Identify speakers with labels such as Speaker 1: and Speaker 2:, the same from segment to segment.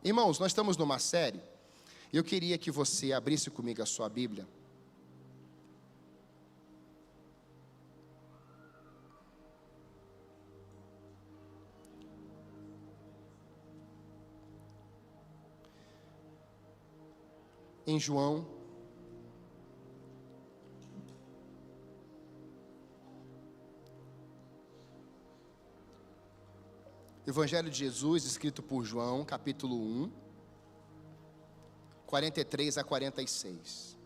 Speaker 1: Irmãos, nós estamos numa série, e eu queria que você abrisse comigo a sua Bíblia. Em João, Evangelho de Jesus, escrito por João, capítulo 1, 43 a 46.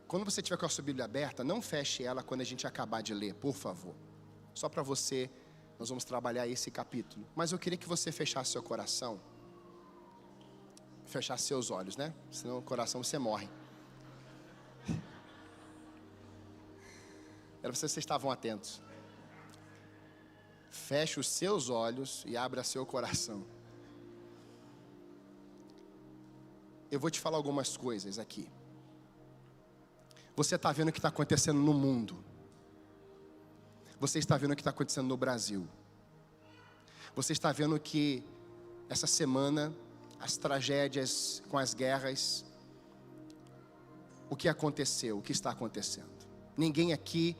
Speaker 1: Quando você tiver com a sua Bíblia aberta, não feche ela quando a gente acabar de ler, por favor. Só para você, nós vamos trabalhar esse capítulo. Mas eu queria que você fechasse seu coração, fechasse seus olhos, né? Senão o coração você morre. Era para vocês estavam atentos. Feche os seus olhos e abra seu coração. Eu vou te falar algumas coisas aqui. Você está vendo o que está acontecendo no mundo. Você está vendo o que está acontecendo no Brasil. Você está vendo que essa semana, as tragédias com as guerras, o que aconteceu, o que está acontecendo. Ninguém aqui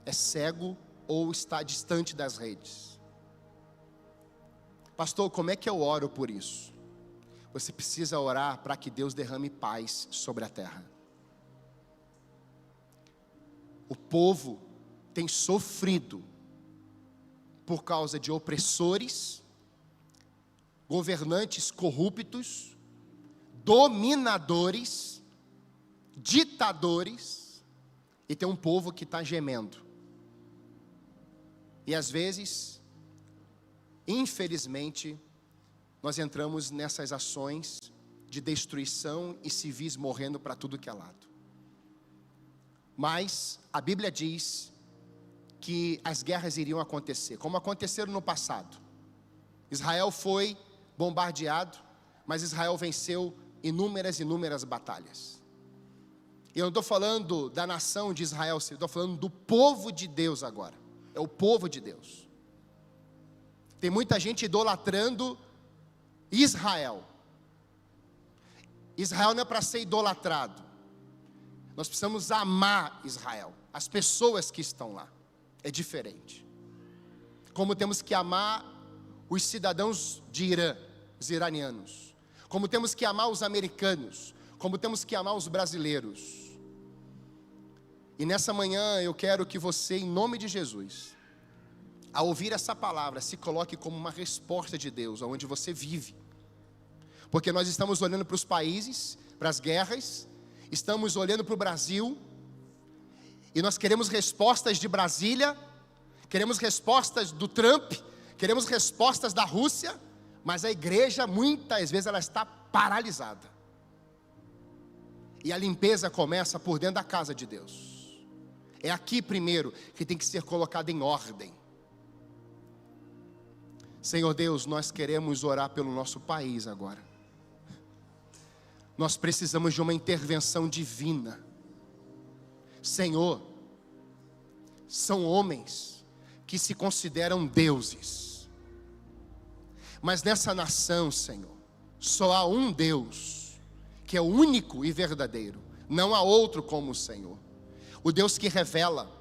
Speaker 1: é cego ou está distante das redes. Pastor, como é que eu oro por isso? Você precisa orar para que Deus derrame paz sobre a terra. O povo tem sofrido por causa de opressores, governantes corruptos, dominadores, ditadores, e tem um povo que está gemendo. E às vezes, infelizmente, nós entramos nessas ações de destruição e civis morrendo para tudo que é lado. Mas a Bíblia diz que as guerras iriam acontecer, como aconteceram no passado. Israel foi bombardeado, mas Israel venceu inúmeras batalhas. E eu não estou falando da nação de Israel, eu estou falando do povo de Deus agora. É o povo de Deus. Tem muita gente idolatrando Israel. Israel não é para ser idolatrado. Nós precisamos amar Israel, as pessoas que estão lá. É diferente. Como temos que amar os cidadãos de Irã, os iranianos. Como temos que amar os americanos. Como temos que amar os brasileiros. E nessa manhã eu quero que você, em nome de Jesus, ao ouvir essa palavra, se coloque como uma resposta de Deus, aonde você vive. Porque nós estamos olhando para os países, para as guerras, estamos olhando para o Brasil, e nós queremos respostas de Brasília, queremos respostas do Trump, queremos respostas da Rússia, mas a igreja, muitas vezes, ela está paralisada. E a limpeza começa por dentro da casa de Deus. É aqui primeiro que tem que ser colocado em ordem. Senhor Deus, nós queremos orar pelo nosso país agora. Nós precisamos de uma intervenção divina. Senhor, são homens que se consideram deuses. Mas nessa nação, Senhor, só há um Deus, que é o único e verdadeiro. Não há outro como o Senhor. O Deus que revela,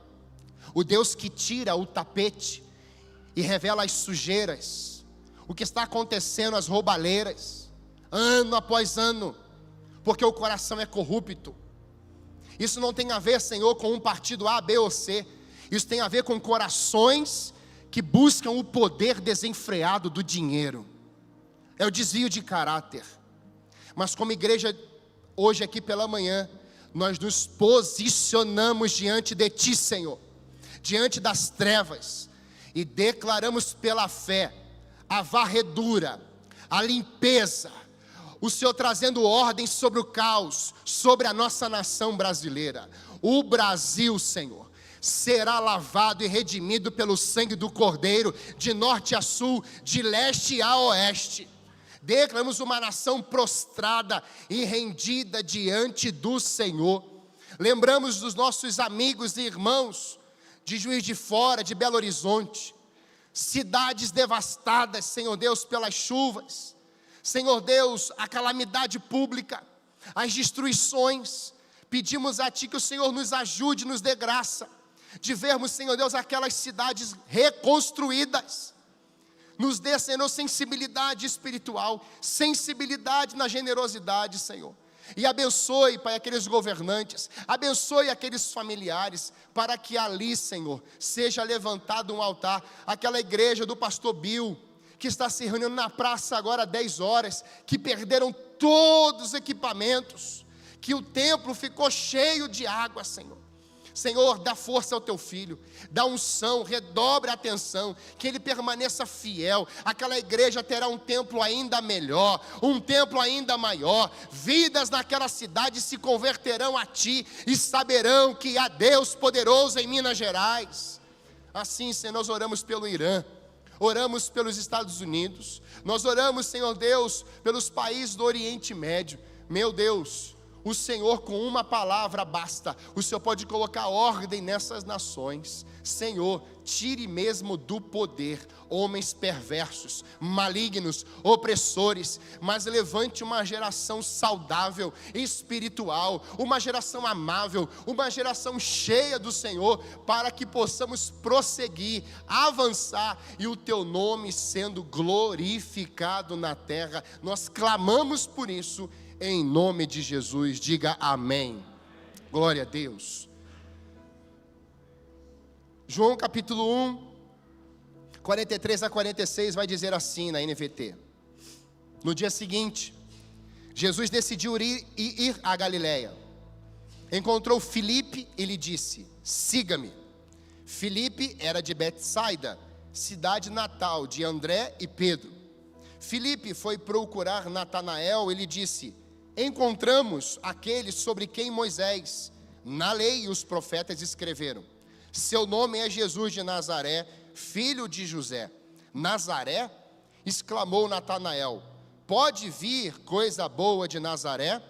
Speaker 1: o Deus que tira o tapete e revela as sujeiras, o que está acontecendo, as roubalheiras, ano após ano, porque o coração é corrupto. Isso não tem a ver, Senhor, com um partido A, B ou C. Isso tem a ver com corações que buscam o poder desenfreado do dinheiro. É o desvio de caráter. Mas como igreja, hoje aqui pela manhã, nós nos posicionamos diante de Ti, Senhor, diante das trevas, e declaramos pela fé a varredura, a limpeza, o Senhor trazendo ordem sobre o caos, sobre a nossa nação brasileira. O Brasil, Senhor, será lavado e redimido pelo sangue do Cordeiro, de norte a sul, de leste a oeste. Declaramos uma nação prostrada e rendida diante do Senhor. Lembramos dos nossos amigos e irmãos de Juiz de Fora, de Belo Horizonte, cidades devastadas, Senhor Deus, pelas chuvas, Senhor Deus, a calamidade pública, as destruições. Pedimos a Ti que o Senhor nos ajude, nos dê graça, de vermos, Senhor Deus, aquelas cidades reconstruídas. Nos dê, Senhor, sensibilidade espiritual, sensibilidade na generosidade, Senhor. E abençoe, Pai, aqueles governantes, abençoe aqueles familiares, para que ali, Senhor, seja levantado um altar. Aquela igreja do pastor Bill, que está se reunindo na praça agora às 10 horas, que perderam todos os equipamentos, que o templo ficou cheio de água, Senhor. Senhor, dá força ao teu filho, dá unção, redobre a atenção, que ele permaneça fiel. Aquela igreja terá um templo ainda melhor, um templo ainda maior. Vidas naquela cidade se converterão a Ti e saberão que há Deus poderoso em Minas Gerais. Assim, Senhor, nós oramos pelo Irã, oramos pelos Estados Unidos, nós oramos, Senhor Deus, pelos países do Oriente Médio. Meu Deus, o Senhor com uma palavra basta, o Senhor pode colocar ordem nessas nações. Senhor, tire mesmo do poder homens perversos, malignos, opressores, mas levante uma geração saudável, espiritual, uma geração amável, uma geração cheia do Senhor, para que possamos prosseguir, avançar, e o Teu nome sendo glorificado na terra. Nós clamamos por isso, em nome de Jesus. Diga amém. Glória a Deus. João capítulo 1, 43 a 46 vai dizer assim na NVT: no dia seguinte, Jesus decidiu ir à Galileia. Encontrou Filipe e lhe disse: siga-me. Filipe era de Betsaida, cidade natal de André e Pedro. Filipe foi procurar Natanael e lhe disse: encontramos aquele sobre quem Moisés, na lei e os profetas escreveram. Seu nome é Jesus de Nazaré, filho de José. Nazaré? Exclamou Natanael. Pode vir coisa boa de Nazaré?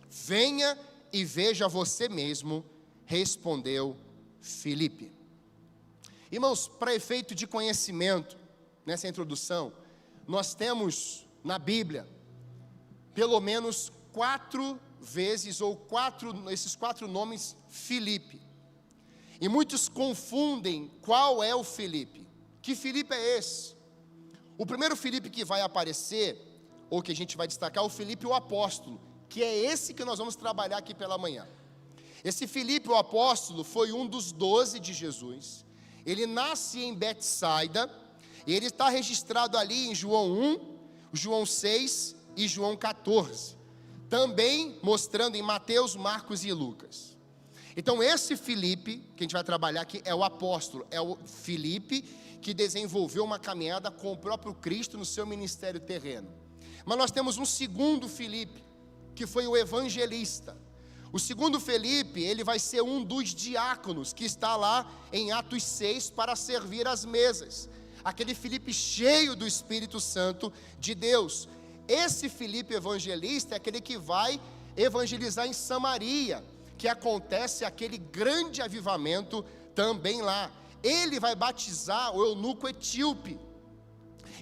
Speaker 1: Venha e veja você mesmo, respondeu Filipe. Irmãos, para efeito de conhecimento, nessa introdução, nós temos na Bíblia pelo menos 4 vezes, ou esses 4 nomes, Filipe. E muitos confundem qual é o Filipe. Que Filipe é esse? O primeiro Filipe que vai aparecer, ou que a gente vai destacar, é o Filipe o apóstolo, que é esse que nós vamos trabalhar aqui pela manhã. Esse Filipe o apóstolo foi um dos 12 de Jesus. Ele nasce em Betsaida, e ele está registrado ali em João 1, João 6 e João 14. Também mostrando em Mateus, Marcos e Lucas. Então esse Filipe, que a gente vai trabalhar aqui, é o apóstolo, é o Filipe que desenvolveu uma caminhada com o próprio Cristo no seu ministério terreno. Mas nós temos um segundo Filipe, que foi o evangelista. O segundo Filipe, ele vai ser um dos diáconos, que está lá em Atos 6 para servir as mesas. Aquele Filipe cheio do Espírito Santo de Deus. Esse Filipe evangelista é aquele que vai evangelizar em Samaria, que acontece aquele grande avivamento também lá. Ele vai batizar o eunuco etíope.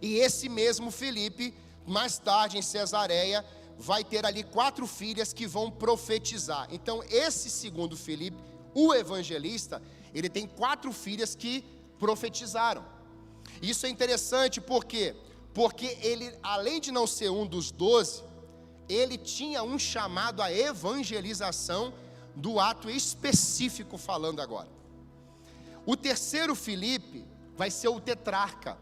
Speaker 1: E esse mesmo Filipe, mais tarde em Cesareia, vai ter ali 4 filhas que vão profetizar. Então esse segundo Filipe, o evangelista, ele tem 4 filhas que profetizaram. Isso é interessante porque ele, além de não ser um dos 12, ele tinha um chamado à evangelização do ato específico falando agora. O terceiro Filipe vai ser o tetrarca,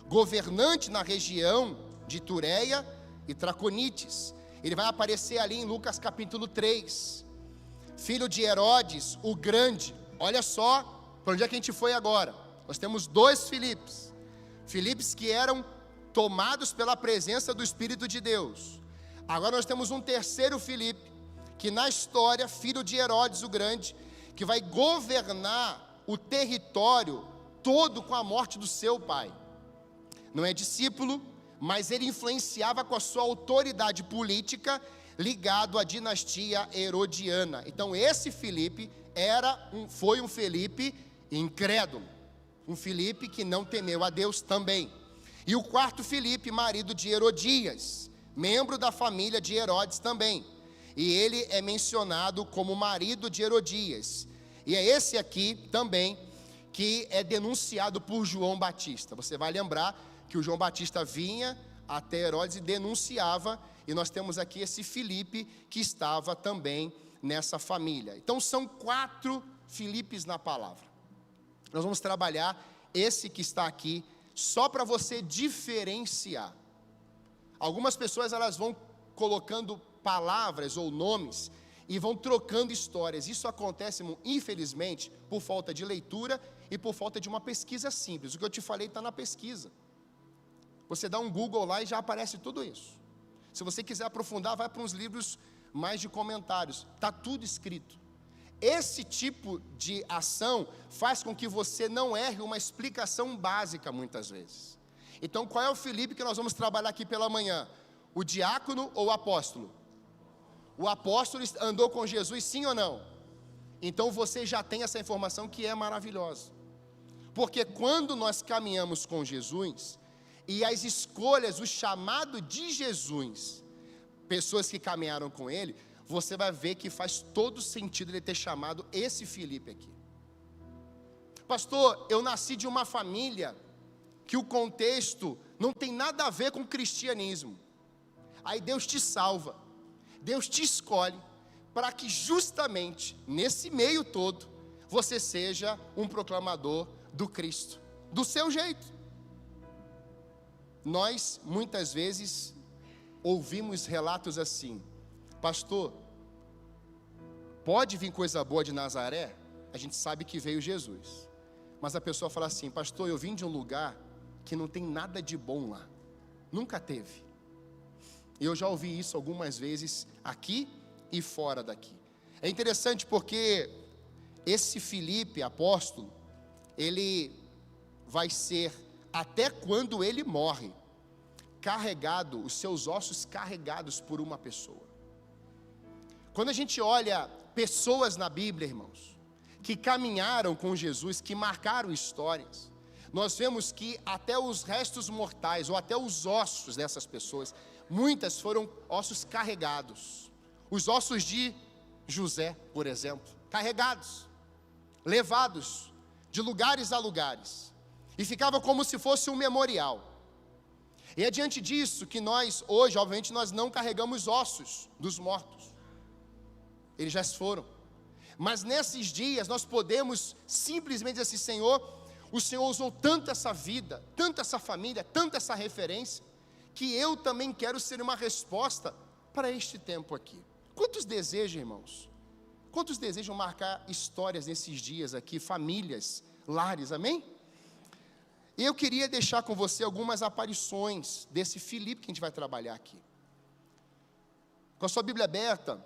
Speaker 1: governante na região de Tureia e Traconites. Ele vai aparecer ali em Lucas capítulo 3. Filho de Herodes, o grande. Olha só para onde é que a gente foi agora. Nós temos 2 Filipes. Filipes que eram tomados pela presença do Espírito de Deus. Agora nós temos um terceiro Filipe, que na história, filho de Herodes o grande, que vai governar o território todo com a morte do seu pai. Não é discípulo, mas ele influenciava com a sua autoridade política, ligado à dinastia herodiana. Então esse Filipe foi um Filipe incrédulo. Um Filipe que não temeu a Deus também. E o quarto Filipe, marido de Herodias, membro da família de Herodes também. E ele é mencionado como marido de Herodias. E é esse aqui também que é denunciado por João Batista. Você vai lembrar que o João Batista vinha até Herodes e denunciava. E nós temos aqui esse Filipe que estava também nessa família. Então são 4 Filipes na palavra. Nós vamos trabalhar esse que está aqui só para você diferenciar. Algumas pessoas elas vão colocando palavras ou nomes e vão trocando histórias. Isso acontece, infelizmente, por falta de leitura e por falta de uma pesquisa simples. O que eu te falei está na pesquisa. Você dá um Google lá e já aparece tudo isso. Se você quiser aprofundar, vai para uns livros mais de comentários. Está tudo escrito. Esse tipo de ação faz com que você não erre uma explicação básica muitas vezes. Então, qual é o Filipe que nós vamos trabalhar aqui pela manhã? O diácono ou o apóstolo? O apóstolo andou com Jesus, sim ou não? Então você já tem essa informação que é maravilhosa. Porque quando nós caminhamos com Jesus, e as escolhas, o chamado de Jesus, pessoas que caminharam com ele, você vai ver que faz todo sentido ele ter chamado esse Filipe aqui. Pastor, eu nasci de uma família que o contexto não tem nada a ver com o cristianismo. Aí Deus te salva, Deus te escolhe, para que justamente, nesse meio todo, você seja um proclamador do Cristo, do seu jeito. Nós, muitas vezes, ouvimos relatos assim: pastor, pode vir coisa boa de Nazaré? A gente sabe que veio Jesus. Mas a pessoa fala assim: pastor, eu vim de um lugar que não tem nada de bom lá. Nunca teve. Eu já ouvi isso algumas vezes aqui e fora daqui. É interessante porque esse Filipe, apóstolo, ele vai ser, até quando ele morre, carregado, os seus ossos carregados por uma pessoa. Quando a gente olha pessoas na Bíblia, irmãos, que caminharam com Jesus, que marcaram histórias, nós vemos que até os restos mortais, ou até os ossos dessas pessoas, muitas foram ossos carregados. Os ossos de José, por exemplo, carregados, levados de lugares a lugares, e ficava como se fosse um memorial. E é diante disso que nós, hoje, obviamente, nós não carregamos ossos dos mortos. Eles já se foram. Mas nesses dias nós podemos simplesmente dizer assim: Senhor, o Senhor usou tanto essa vida, tanto essa família, tanto essa referência, que eu também quero ser uma resposta para este tempo aqui. Quantos desejam, irmãos? Quantos desejam marcar histórias nesses dias aqui, famílias, lares, amém? E eu queria deixar com você algumas aparições desse Filipe que a gente vai trabalhar aqui. Com a sua Bíblia aberta,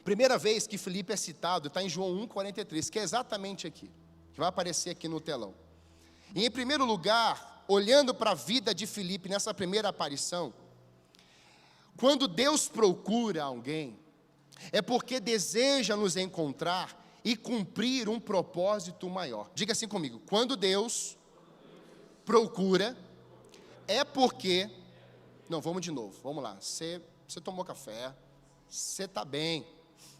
Speaker 1: primeira vez que Filipe é citado está em João 1,43, que é exatamente aqui, que vai aparecer aqui no telão. E em primeiro lugar, olhando para a vida de Filipe nessa primeira aparição, quando Deus procura alguém, é porque deseja nos encontrar e cumprir um propósito maior. Diga assim comigo: quando Deus procura, é porque... Não, vamos de novo, vamos lá. Você tomou café, você está bem.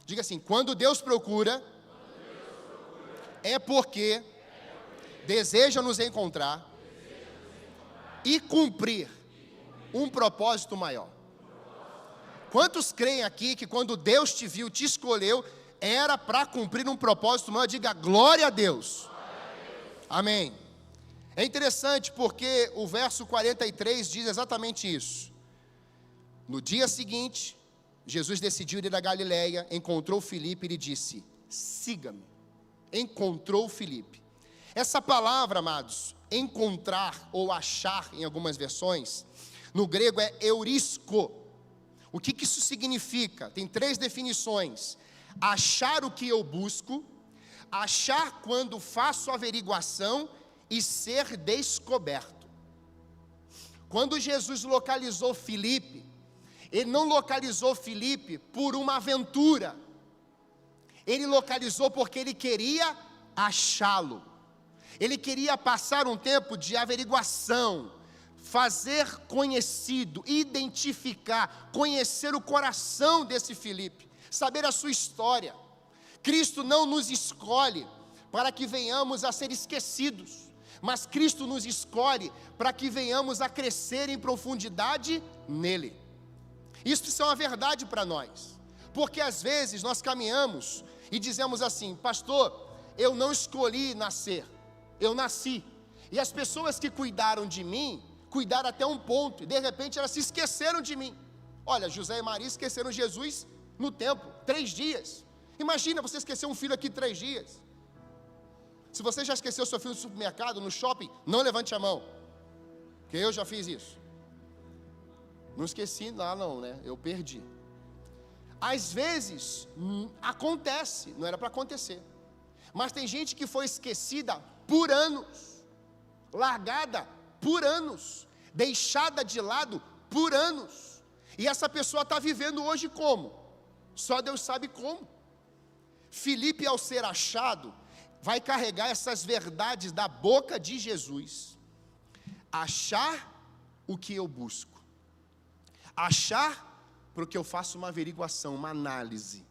Speaker 1: Diga assim: quando Deus procura, é porque deseja nos encontrar e cumprir um propósito maior. Quantos creem aqui que quando Deus te viu, te escolheu, era para cumprir um propósito maior? Diga glória a Deus. Amém. É interessante porque o verso 43 diz exatamente isso. No dia seguinte, Jesus decidiu ir da Galileia, encontrou Filipe e lhe disse: siga-me. Encontrou Filipe. Essa palavra, amados, encontrar ou achar em algumas versões, no grego é eurisco. O que isso significa? Tem 3 definições: achar o que eu busco, achar quando faço averiguação e ser descoberto. Quando Jesus localizou Filipe, ele não localizou Filipe por uma aventura, ele localizou porque ele queria achá-lo. Ele queria passar um tempo de averiguação, fazer conhecido, identificar, conhecer o coração desse Filipe, saber a sua história. Cristo não nos escolhe para que venhamos a ser esquecidos, mas Cristo nos escolhe para que venhamos a crescer em profundidade nele. Isso é uma verdade para nós, porque às vezes nós caminhamos e dizemos assim: pastor, eu não escolhi nascer, eu nasci, e as pessoas que cuidaram de mim, cuidaram até um ponto, e de repente elas se esqueceram de mim. Olha, José e Maria esqueceram Jesus no templo, 3 dias, imagina você esquecer um filho aqui 3 dias, se você já esqueceu seu filho no supermercado, no shopping, não levante a mão, porque eu já fiz isso. Não esqueci lá não, né? Eu perdi. Às vezes, acontece, não era para acontecer. Mas tem gente que foi esquecida por anos, largada por anos, deixada de lado por anos. E essa pessoa está vivendo hoje como? Só Deus sabe como. Filipe, ao ser achado, vai carregar essas verdades da boca de Jesus. Achar o que eu busco. Achar porque eu faço uma averiguação, uma análise.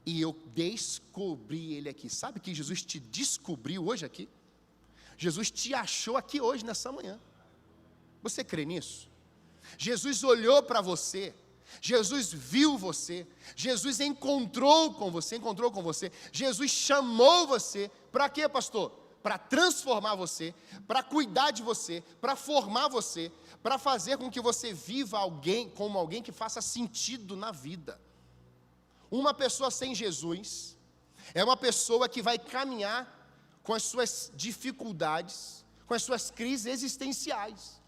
Speaker 1: E eu descobri ele aqui. Sabe que Jesus te descobriu hoje aqui? Jesus te achou aqui hoje, nessa manhã. Você crê nisso? Jesus olhou para você. Jesus viu você, Jesus encontrou com você, Jesus chamou você, para quê, pastor? Para transformar você, para cuidar de você, para formar você, para fazer com que você viva como alguém que faça sentido na vida. Uma pessoa sem Jesus é uma pessoa que vai caminhar com as suas dificuldades, com as suas crises existenciais.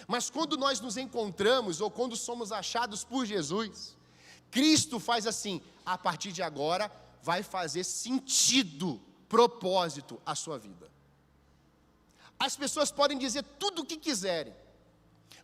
Speaker 1: Mas quando nós nos encontramos, ou quando somos achados por Jesus, Cristo faz assim: a partir de agora, vai fazer sentido, propósito a sua vida. As pessoas podem dizer tudo o que quiserem,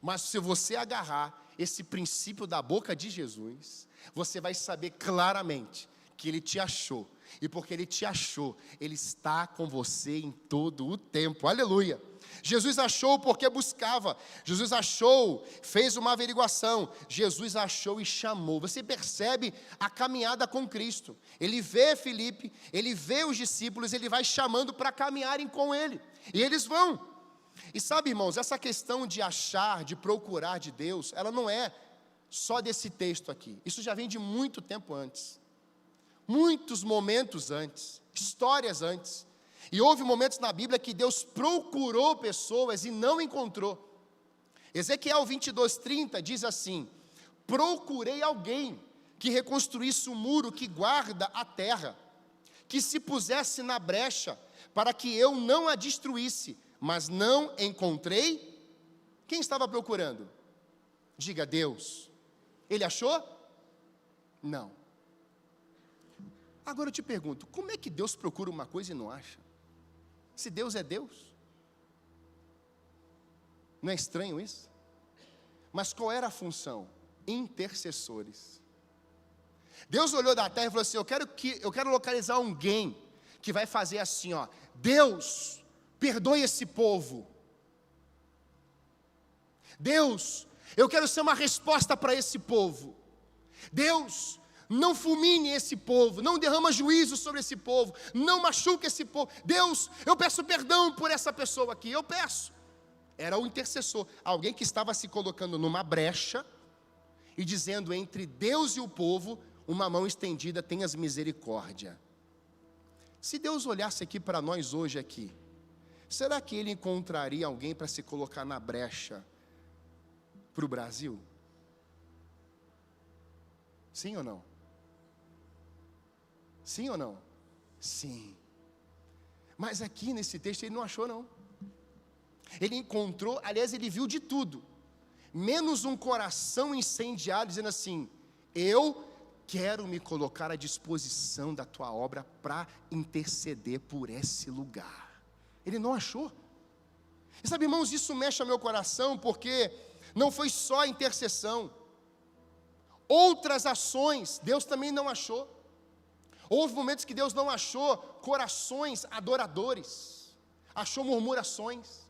Speaker 1: mas se você agarrar esse princípio da boca de Jesus, você vai saber claramente que Ele te achou, e porque Ele te achou, Ele está com você em todo o tempo, aleluia. Jesus achou porque buscava, Jesus achou, fez uma averiguação, Jesus achou e chamou. Você percebe a caminhada com Cristo. Ele vê Filipe, ele vê os discípulos, ele vai chamando para caminharem com ele, e eles vão. E sabe, irmãos, essa questão de achar, de procurar de Deus, ela não é só desse texto aqui, isso já vem de muito tempo antes, muitos momentos antes, histórias antes. E houve momentos na Bíblia que Deus procurou pessoas e não encontrou. Ezequiel 22:30 diz assim: procurei alguém que reconstruísse o muro que guarda a terra, que se pusesse na brecha, para que eu não a destruísse, mas não encontrei. Quem estava procurando? Diga, Deus. Ele achou? Não. Agora eu te pergunto, como é que Deus procura uma coisa e não acha? Se Deus é Deus? Não é estranho isso? Mas qual era a função? Intercessores. Deus olhou da terra e falou assim: eu quero localizar alguém que vai fazer assim, ó: Deus, perdoe esse povo. Deus, eu quero ser uma resposta para esse povo. Deus, não fulmine esse povo, não derrama juízo sobre esse povo, não machuque esse povo. Deus, eu peço perdão por essa pessoa aqui, eu peço. Era o intercessor, alguém que estava se colocando numa brecha e dizendo: entre Deus e o povo, uma mão estendida, tenhas misericórdia. Se Deus olhasse aqui para nós hoje aqui, será que Ele encontraria alguém para se colocar na brecha para o Brasil? Sim ou não? Sim ou não? Sim. Mas aqui nesse texto ele não achou não. Ele encontrou, aliás, ele viu de tudo, menos um coração incendiado dizendo assim: eu quero me colocar à disposição da tua obra para interceder por esse lugar. Ele não achou. E sabe, irmãos, isso mexe ao meu coração, porque não foi só a intercessão, outras ações Deus também não achou. Houve momentos que Deus não achou corações adoradores, achou murmurações.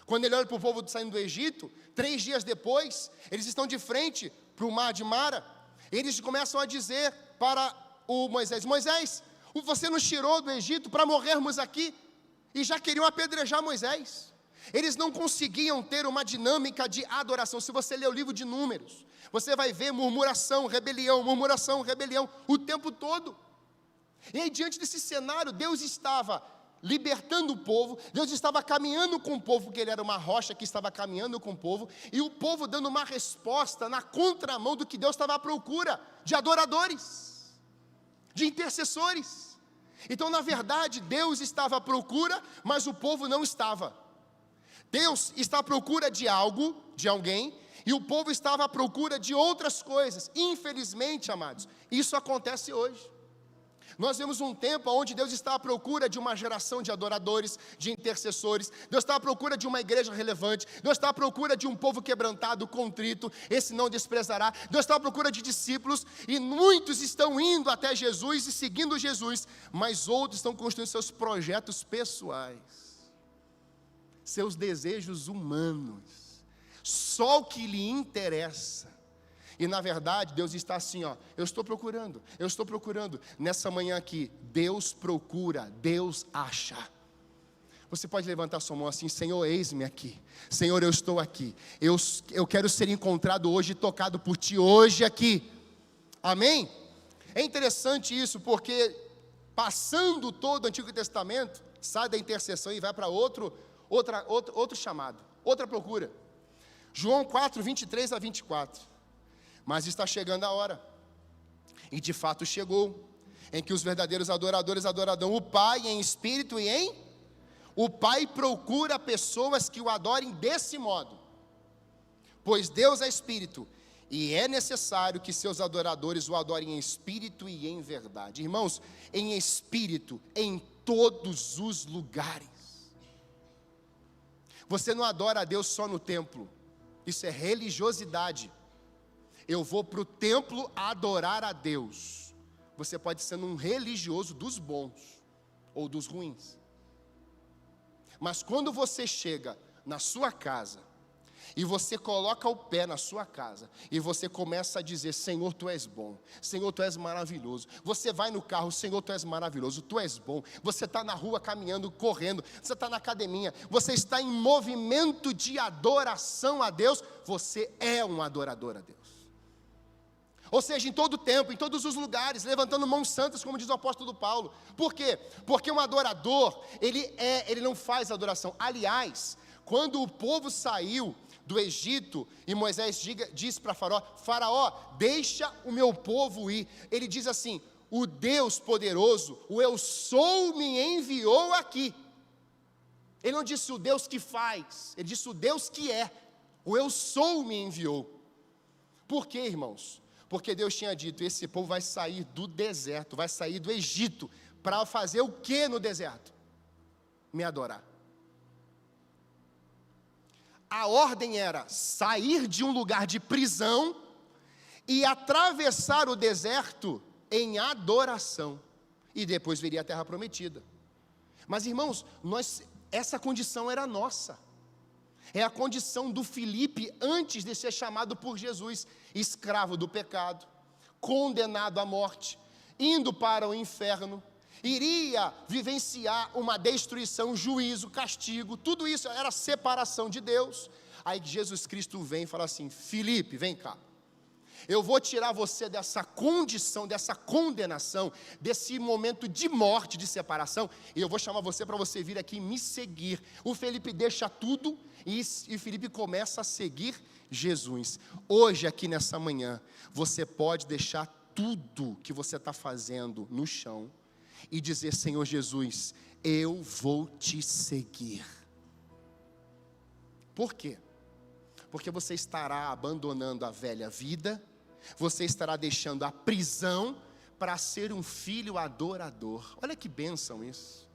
Speaker 1: Quando ele olha para o povo saindo do Egito, 3 dias depois, eles estão de frente para o mar de Mara, eles começam a dizer para o Moisés: Moisés, você nos tirou do Egito para morrermos aqui, e já queriam apedrejar Moisés. Eles não conseguiam ter uma dinâmica de adoração. Se você ler o livro de Números, você vai ver murmuração, rebelião, o tempo todo. E aí, diante desse cenário, Deus estava libertando o povo, Deus estava caminhando com o povo, porque ele era uma rocha que estava caminhando com o povo, e o povo dando uma resposta na contramão do que Deus estava à procura, de adoradores, de intercessores. Então, na verdade, Deus estava à procura, mas o povo não estava. Deus está à procura de algo, de alguém, e o povo estava à procura de outras coisas. Infelizmente, amados, isso acontece hoje. Nós vemos um tempo onde Deus está à procura de uma geração de adoradores, de intercessores. Deus está à procura de uma igreja relevante. Deus está à procura de um povo quebrantado, contrito, esse não desprezará. Deus está à procura de discípulos, e muitos estão indo até Jesus e seguindo Jesus, mas outros estão construindo seus projetos pessoais, seus desejos humanos, só o que lhe interessa. E na verdade, Deus está assim, eu estou procurando. Nessa manhã aqui, Deus procura, Deus acha. Você pode levantar sua mão assim: Senhor, eis-me aqui. Senhor, eu estou aqui. Eu quero ser encontrado hoje, tocado por Ti hoje aqui. Amém? É interessante isso, porque passando todo o Antigo Testamento, sai da intercessão e vai para outro chamado, outra procura. João 4, 23 a 24. Mas está chegando a hora, e de fato chegou, em que os verdadeiros adoradores adorarão o Pai em espírito e em... O Pai procura pessoas que o adorem desse modo, pois Deus é espírito, e é necessário que seus adoradores o adorem em espírito e em verdade. Irmãos, em espírito, em todos os lugares. Você não adora a Deus só no templo, isso é religiosidade. Eu vou para o templo adorar a Deus. Você pode ser um religioso dos bons ou dos ruins. Mas quando você chega na sua casa e você coloca o pé na sua casa e você começa a dizer: Senhor, Tu és bom, Senhor, Tu és maravilhoso. Você vai no carro: Senhor, Tu és maravilhoso, Tu és bom. Você está na rua caminhando, correndo, você está na academia, você está em movimento de adoração a Deus. Você é um adorador a Deus. Ou seja, em todo tempo, em todos os lugares, levantando mãos santas, como diz o apóstolo Paulo. Por quê? Porque um adorador, ele não faz adoração. Aliás, quando o povo saiu do Egito, e Moisés diz para Faraó, deixa o meu povo ir. Ele diz assim: o Deus poderoso, o eu sou, me enviou aqui. Ele não disse o Deus que faz, ele disse o Deus que é. O eu sou me enviou. Por quê, irmãos? Porque Deus tinha dito: esse povo vai sair do deserto, vai sair do Egito, para fazer o que no deserto? Me adorar. A ordem era sair de um lugar de prisão e atravessar o deserto em adoração, e depois viria a terra prometida. Mas, irmãos, essa condição era nossa. É a condição do Filipe antes de ser chamado por Jesus, escravo do pecado, condenado à morte, indo para o inferno, iria vivenciar uma destruição, juízo, castigo, tudo isso era separação de Deus. Aí Jesus Cristo vem e fala assim: Filipe, vem cá, eu vou tirar você dessa condição, dessa condenação, desse momento de morte, de separação, e eu vou chamar você para você vir aqui me seguir. O Filipe deixa tudo e Filipe começa a seguir Jesus. Hoje, aqui nessa manhã, você pode deixar tudo que você está fazendo no chão e dizer: Senhor Jesus, eu vou te seguir. Por quê? Porque você estará abandonando a velha vida, você estará deixando a prisão para ser um filho adorador. Olha que bênção isso.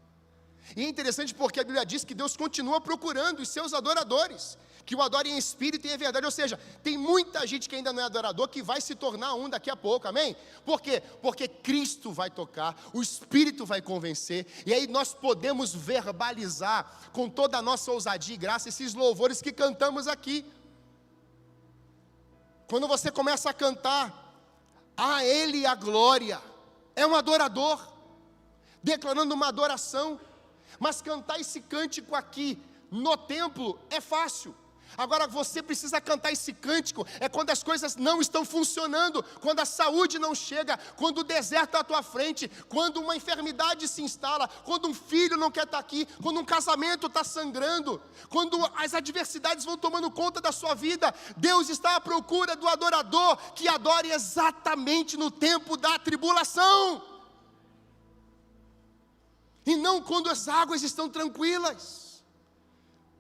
Speaker 1: E é interessante porque a Bíblia diz que Deus continua procurando os seus adoradores, que o adore em espírito e em verdade. Ou seja, tem muita gente que ainda não é adorador, que vai se tornar um daqui a pouco, amém? Por quê? Porque Cristo vai tocar, o Espírito vai convencer, e aí nós podemos verbalizar com toda a nossa ousadia e graça esses louvores que cantamos aqui. Quando você começa a cantar, a Ele a glória, é um adorador, declarando uma adoração. Mas cantar esse cântico aqui no templo é fácil. Agora você precisa cantar esse cântico quando as coisas não estão funcionando, quando a saúde não chega, quando o deserto está à tua frente, quando uma enfermidade se instala, quando um filho não quer estar aqui, quando um casamento está sangrando, quando as adversidades vão tomando conta da sua vida. Deus está à procura do adorador que adore exatamente no tempo da tribulação, e não quando as águas estão tranquilas.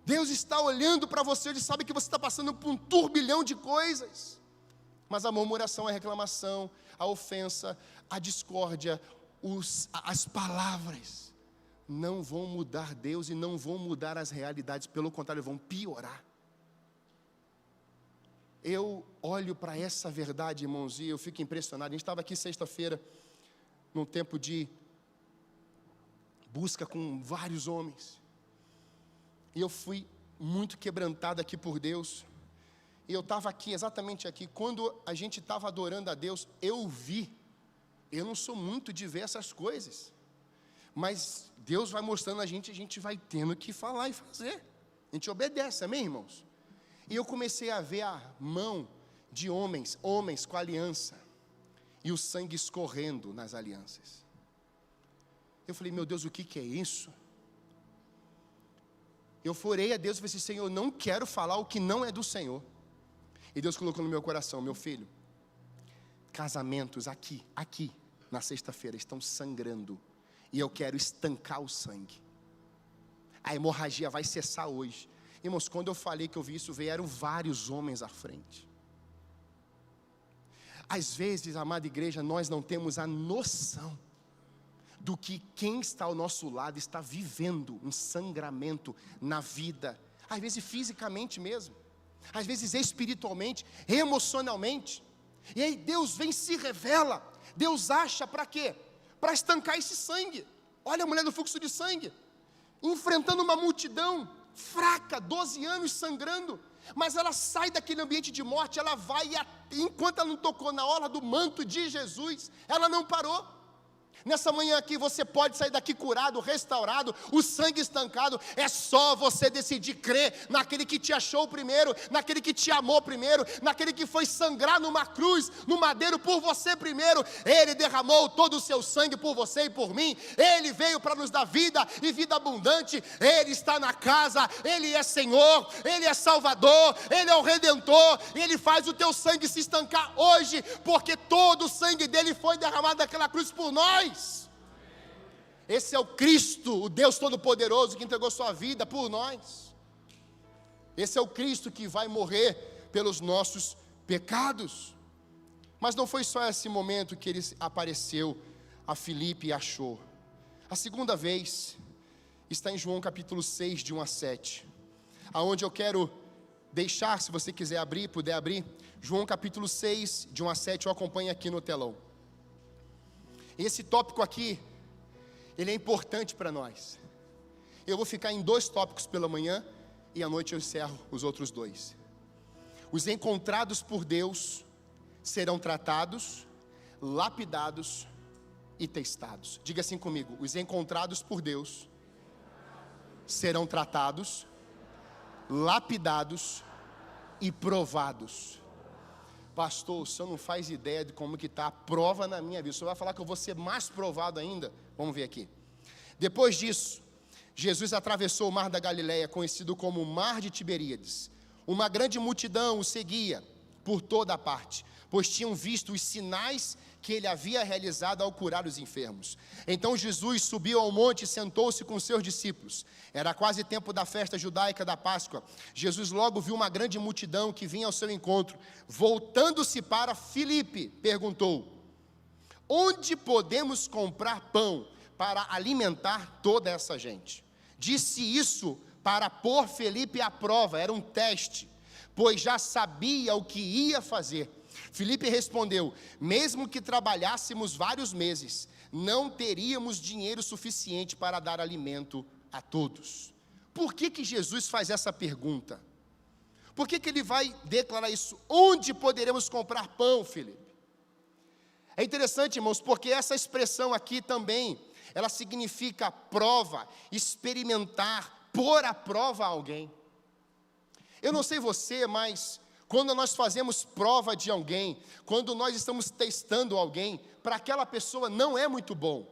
Speaker 1: Deus está olhando para você, Ele sabe que você está passando por um turbilhão de coisas, mas a murmuração, a reclamação, a ofensa, a discórdia, as palavras não vão mudar Deus e não vão mudar as realidades, pelo contrário, vão piorar. Eu olho para essa verdade, irmãos, e eu fico impressionado. A gente estava aqui sexta-feira, num tempo de busca com vários homens, e eu fui muito quebrantado aqui por Deus. E eu estava aqui, exatamente aqui, quando a gente estava adorando a Deus, eu não sou muito de ver essas coisas, mas Deus vai mostrando a gente vai tendo que falar e fazer, a gente obedece, amém, irmãos? E eu comecei a ver a mão de homens com aliança, e o sangue escorrendo nas alianças. Eu falei, meu Deus, o que é isso? Eu orei a Deus e falei assim, Senhor, eu não quero falar o que não é do Senhor. E Deus colocou no meu coração, meu filho, casamentos aqui, na sexta-feira, estão sangrando, e eu quero estancar o sangue. A hemorragia vai cessar hoje. Irmãos, quando eu falei que eu vi isso, vieram vários homens à frente. Às vezes, amada igreja, nós não temos a noção do que quem está ao nosso lado está vivendo um sangramento na vida, às vezes fisicamente mesmo, às vezes espiritualmente, emocionalmente, e aí Deus vem e se revela. Deus acha para quê? Para estancar esse sangue. Olha a mulher do fluxo de sangue, enfrentando uma multidão fraca, 12 anos sangrando, mas ela sai daquele ambiente de morte, ela vai, e enquanto ela não tocou na orla do manto de Jesus, ela não parou. Nessa manhã aqui você pode sair daqui curado, restaurado, o sangue estancado. É só você decidir crer naquele que te achou primeiro, naquele que te amou primeiro, naquele que foi sangrar numa cruz, no madeiro por você primeiro. Ele derramou todo o seu sangue por você e por mim. Ele veio para nos dar vida e vida abundante. Ele está na casa, Ele é Senhor, Ele é Salvador, Ele é o Redentor. Ele faz o teu sangue se estancar hoje, porque todo o sangue dele foi derramado naquela cruz por nós. Esse é o Cristo, o Deus Todo-Poderoso, que entregou sua vida por nós. Esse é o Cristo que vai morrer pelos nossos pecados. Mas não foi só esse momento que ele apareceu a Filipe e achou. A segunda vez está em João capítulo 6, de 1 a 7, aonde eu quero deixar, se você quiser abrir, puder abrir, João capítulo 6, de 1 a 7, eu acompanho aqui no telão. Esse tópico aqui, ele é importante para nós. Eu vou ficar em 2 tópicos pela manhã, e à noite eu encerro os outros 2. Os encontrados por Deus serão tratados, lapidados e testados. Diga assim comigo: os encontrados por Deus serão tratados, lapidados e provados. Pastor, o senhor não faz ideia de como que está a prova na minha vida. O senhor vai falar que eu vou ser mais provado ainda? Vamos ver aqui. Depois disso, Jesus atravessou o mar da Galileia, conhecido como o mar de Tiberíades. Uma grande multidão o seguia por toda a parte, pois tinham visto os sinais que ele havia realizado ao curar os enfermos. Então Jesus subiu ao monte e sentou-se com seus discípulos. Era quase tempo da festa judaica da Páscoa. Jesus logo viu uma grande multidão que vinha ao seu encontro. Voltando-se para Filipe, perguntou: onde podemos comprar pão para alimentar toda essa gente? Disse isso para pôr Felipe à prova, era um teste, pois já sabia o que ia fazer. Felipe respondeu: mesmo que trabalhássemos vários meses, não teríamos dinheiro suficiente para dar alimento a todos. Por que Jesus faz essa pergunta? Por que ele vai declarar isso? Onde poderemos comprar pão, Felipe? É interessante, irmãos, porque essa expressão aqui também, ela significa prova, experimentar, pôr à prova alguém. Eu não sei você, mas quando nós fazemos prova de alguém, quando nós estamos testando alguém, para aquela pessoa não é muito bom.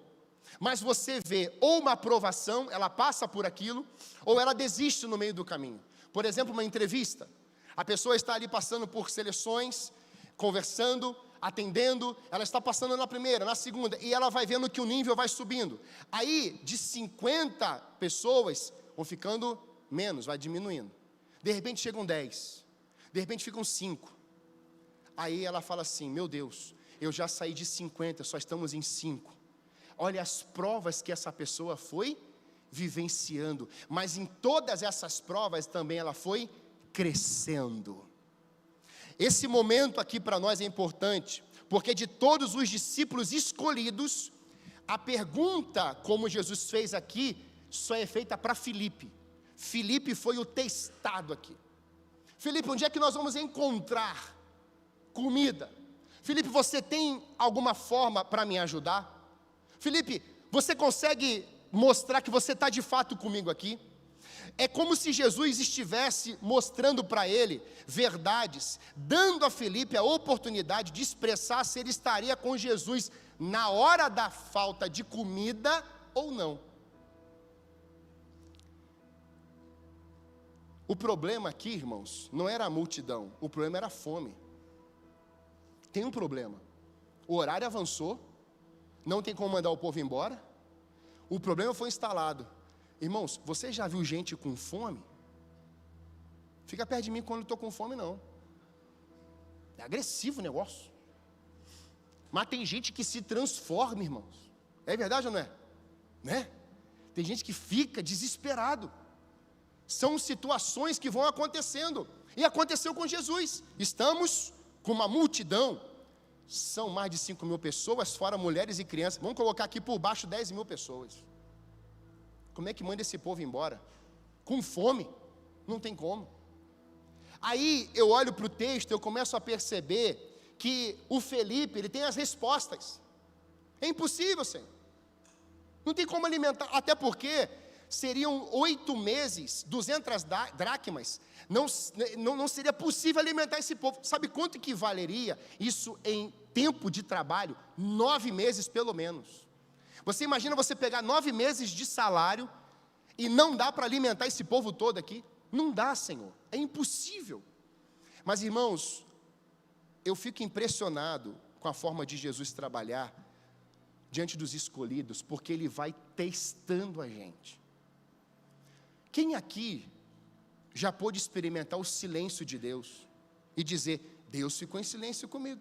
Speaker 1: Mas você vê ou uma aprovação, ela passa por aquilo, ou ela desiste no meio do caminho. Por exemplo, uma entrevista. A pessoa está ali passando por seleções, conversando, atendendo, ela está passando na primeira, na segunda, e ela vai vendo que o nível vai subindo. Aí, de 50 pessoas, vão ficando menos, vai diminuindo. De repente chegam 10, de repente ficam 5. Aí ela fala assim: meu Deus, eu já saí de 50, só estamos em 5. Olha as provas que essa pessoa foi vivenciando, mas em todas essas provas também ela foi crescendo. Esse momento aqui para nós é importante, porque de todos os discípulos escolhidos, a pergunta, como Jesus fez aqui, só é feita para Felipe. Felipe foi o testado aqui. Felipe, onde é que nós vamos encontrar comida? Felipe, você tem alguma forma para me ajudar? Felipe, você consegue mostrar que você está de fato comigo aqui? É como se Jesus estivesse mostrando para ele verdades, dando a Felipe a oportunidade de expressar se ele estaria com Jesus na hora da falta de comida ou não. O problema aqui, irmãos, não era a multidão, o problema era a fome. Tem um problema, o horário avançou, não tem como mandar o povo embora, o problema foi instalado. Irmãos, você já viu gente com fome? Fica perto de mim quando eu estou com fome, não. É agressivo o negócio. Mas tem gente que se transforma, irmãos. É verdade ou não é? Né? Tem gente que fica desesperado. São situações que vão acontecendo. E aconteceu com Jesus. Estamos com uma multidão. São mais de 5.000 pessoas, fora mulheres e crianças. Vamos colocar aqui por baixo 10.000 pessoas. Como é que manda esse povo embora? Com fome? Não tem como. Aí eu olho para o texto, eu começo a perceber que o Felipe, ele tem as respostas. É impossível, Senhor. Não tem como alimentar, até porque seriam 8 meses, 200 dracmas, não seria possível alimentar esse povo. Sabe quanto que valeria isso em tempo de trabalho? 9 meses pelo menos. Você imagina você pegar 9 meses de salário e não dá para alimentar esse povo todo aqui? Não dá, Senhor, é impossível. Mas, irmãos, eu fico impressionado com a forma de Jesus trabalhar diante dos escolhidos, porque Ele vai testando a gente. Quem aqui já pôde experimentar o silêncio de Deus e dizer: Deus ficou em silêncio comigo?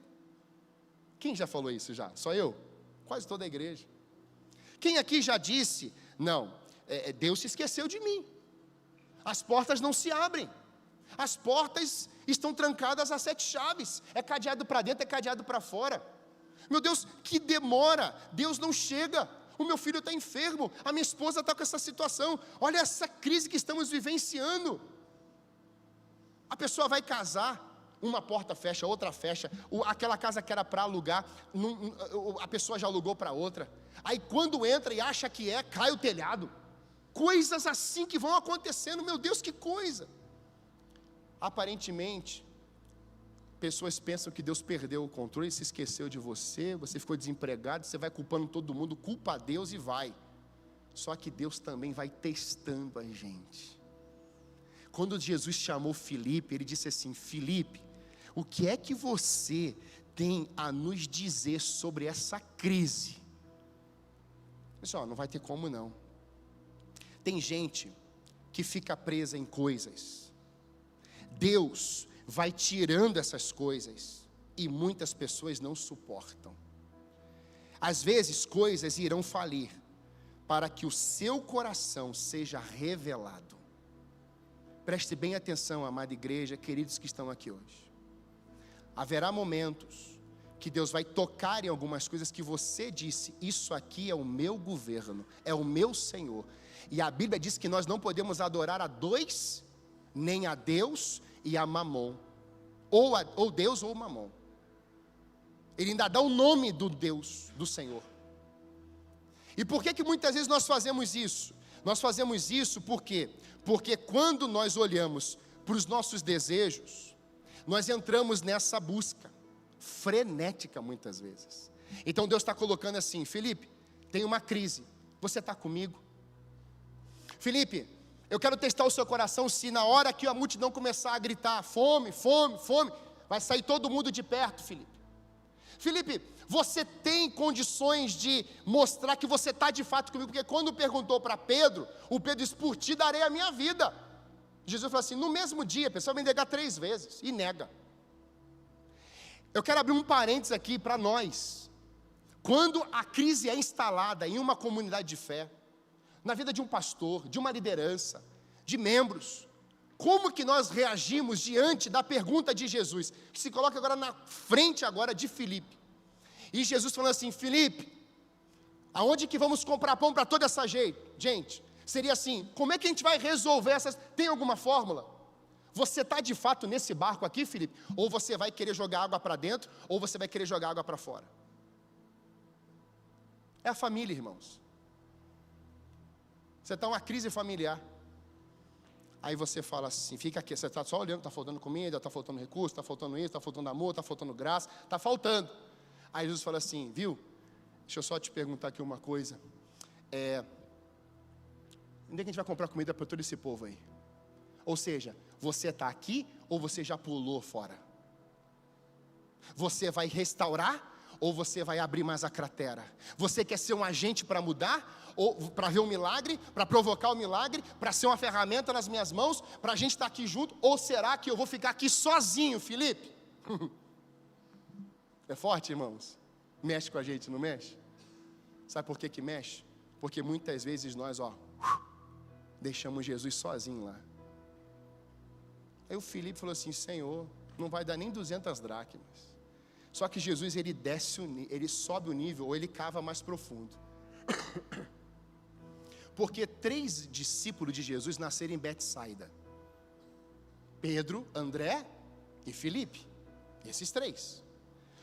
Speaker 1: Quem já falou isso já? Só eu? Quase toda a igreja. Quem aqui já disse: não, Deus se esqueceu de mim, as portas não se abrem, as portas estão trancadas a 7 chaves, é cadeado para dentro, é cadeado para fora. Meu Deus, que demora, Deus não chega, o meu filho está enfermo, a minha esposa está com essa situação, olha essa crise que estamos vivenciando. A pessoa vai casar, uma porta fecha, outra fecha, aquela casa que era para alugar, a pessoa já alugou para outra. Aí quando entra e acha que cai o telhado. Coisas assim que vão acontecendo, meu Deus, que coisa. Aparentemente, pessoas pensam que Deus perdeu o controle, se esqueceu de você, você ficou desempregado, você vai culpando todo mundo, culpa a Deus e vai. Só que Deus também vai testando a gente. Quando Jesus chamou Felipe, ele disse assim: Felipe, o que é que você tem a nos dizer sobre essa crise? Pessoal, não vai ter como não. Tem gente que fica presa em coisas. Deus vai tirando essas coisas e muitas pessoas não suportam. Às vezes coisas irão falir para que o seu coração seja revelado. Preste bem atenção, amada igreja, queridos que estão aqui hoje. Haverá momentos que Deus vai tocar em algumas coisas que você disse: isso aqui é o meu governo, é o meu Senhor. E a Bíblia diz que nós não podemos adorar a dois, nem a Deus e a Mamon, ou Deus ou Mamon. Ele ainda dá o nome do Deus, do Senhor. E por que muitas vezes nós fazemos isso? Nós fazemos isso porque quando nós olhamos para os nossos desejos, nós entramos nessa busca frenética muitas vezes. Então Deus está colocando assim: Felipe, tem uma crise, você está comigo? Felipe, eu quero testar o seu coração, se na hora que a multidão começar a gritar fome, fome, fome, vai sair todo mundo de perto, Felipe. Felipe, você tem condições de mostrar que você está de fato comigo? Porque quando perguntou para Pedro, o Pedro disse: por ti darei a minha vida. Jesus falou assim: no mesmo dia, a pessoa vai me negar 3 vezes, e nega. Eu quero abrir um parênteses aqui para nós. Quando a crise é instalada em uma comunidade de fé, na vida de um pastor, de uma liderança, de membros, como que nós reagimos diante da pergunta de Jesus, que se coloca agora na frente agora de Filipe? E Jesus falando assim: Filipe, aonde que vamos comprar pão para toda essa gente? Seria assim: como é que a gente vai resolver essas? Tem alguma fórmula? Você está de fato nesse barco aqui, Filipe? Ou você vai querer jogar água para dentro, ou você vai querer jogar água para fora? É a família, irmãos. Você está em uma crise familiar. Aí você fala assim, fica aqui, você está só olhando, está faltando comida, está faltando recurso, está faltando isso, está faltando amor, está faltando graça, está faltando. Aí Jesus fala assim: viu, deixa eu só te perguntar aqui uma coisa. Onde é que a gente vai comprar comida para todo esse povo aí? Ou seja, você está aqui ou você já pulou fora? Você vai restaurar ou você vai abrir mais a cratera? Você quer ser um agente para mudar? Ou para ver um milagre? Para provocar um milagre? Para ser uma ferramenta nas minhas mãos? Para a gente estar aqui junto? Ou será que eu vou ficar aqui sozinho, Felipe? É forte, irmãos? Mexe com a gente, não mexe? Sabe por que mexe? Porque muitas vezes nós, deixamos Jesus sozinho lá. Aí o Filipe falou assim: Senhor, não vai dar nem 200 dracmas. Só que Jesus, ele ele sobe o nível, ou ele cava mais profundo. Porque 3 discípulos de Jesus nasceram em Betsaida: Pedro, André e Filipe. Esses 3.